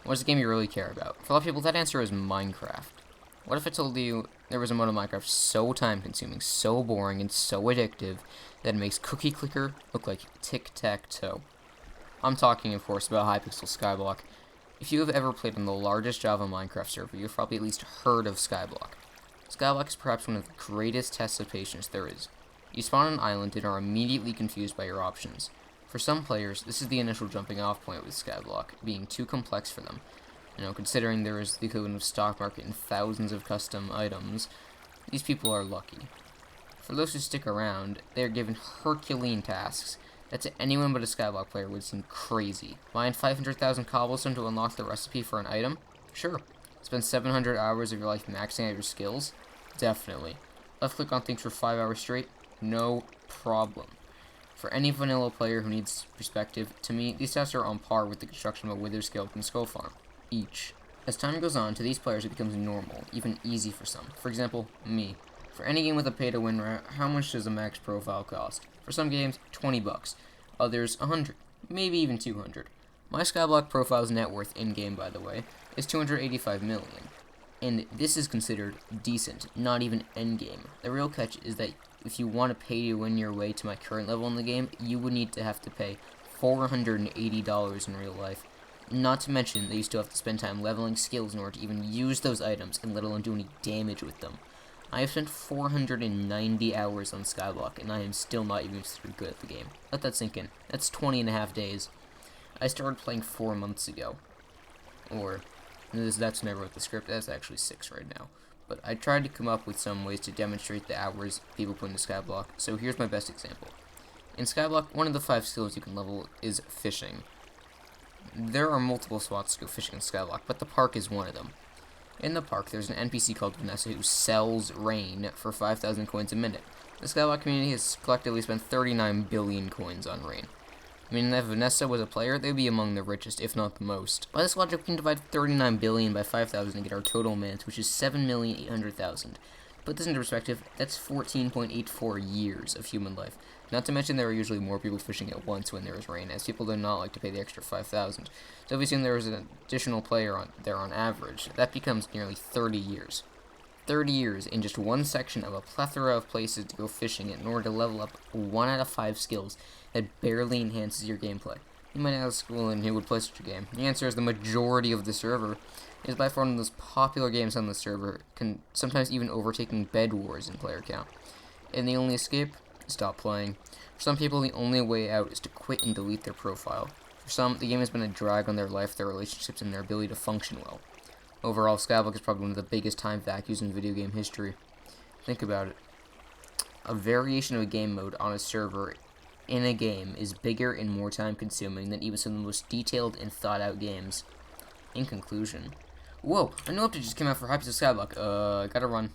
What is the game you really care about? For a lot of people, that answer is Minecraft. What if I told you there was a mode of Minecraft so time-consuming, so boring, and so addictive that it makes Cookie Clicker look like tic-tac-toe? I'm talking, of course, about hypixel skyblock. If you have ever played on the largest Java Minecraft server, you've probably at least heard of skyblock. Skyblock is perhaps one of the greatest tests of patience there is. You spawn on an island and are immediately confused by your options. For some players, this is the initial jumping off point with skyblock, being too complex for them. Considering there is the equivalent of stock market and thousands of custom items, these people are lucky. For those who stick around, they are given Herculean tasks that to anyone but a skyblock player would seem crazy. Mine 500,000 cobblestone to unlock the recipe for an item? Sure. Spend 700 hours of your life maxing out your skills? Definitely. Left click on things for 5 hours straight? No problem. For any vanilla player who needs perspective, to me, these tasks are on par with the construction of a wither skeleton skull farm. Each. As time goes on, to these players it becomes normal, even easy for some. For example, me. For any game with a pay-to-win route, how much does a max profile cost? For some games, 20 bucks. Others, 100. Maybe even 200. My skyblock profile's net worth in-game, by the way, is 285 million. And this is considered decent, not even endgame. The real catch is that if you want to pay to win your way to my current level in the game, you would need to have to pay $480 in real life. Not to mention that you still have to spend time leveling skills in order to even use those items, and let alone do any damage with them. I have spent 490 hours on skyblock, and I am still not even good at the game. Let that sink in. That's 20.5 days. I started playing 4 months ago. Or, that's when I wrote the script. That's actually 6 right now. But I tried to come up with some ways to demonstrate the hours people put into skyblock, so here's my best example. In skyblock, one of the 5 skills you can level is fishing. There are multiple spots to go fishing in skyblock, but the park is one of them. In the park, there's an NPC called Vanessa who sells rain for 5,000 coins a minute. The skyblock community has collectively spent 39 billion coins on rain. I mean, if Vanessa was a player, they'd be among the richest, if not the most. By this logic, we can divide 39 billion by 5,000 and get our total minutes, which is 7,800,000. Put this into perspective, that's 14.84 years of human life. Not to mention there are usually more people fishing at once when there is rain, as people do not like to pay the extra 5,000. So if we assume there is an additional player there on average, that becomes nearly 30 years. 30 years in just one section of a plethora of places to go fishing in order to level up 1 out of 5 skills that barely enhances your gameplay. You might ask, well, and who would play such a game? The answer is the majority of the server. It is by far one of the most popular games on the server, sometimes even overtaking Bed Wars in player count. And the only escape? Stop playing. For some people, the only way out is to quit and delete their profile. For some, the game has been a drag on their life, their relationships, and their ability to function well. Overall, skyblock is probably one of the biggest time vacuums in video game history. Think about it. A variation of a game mode on a server in a game is bigger and more time consuming than even some of the most detailed and thought out games. In conclusion, whoa, a new update just came out for hypixel skyblock. Gotta run.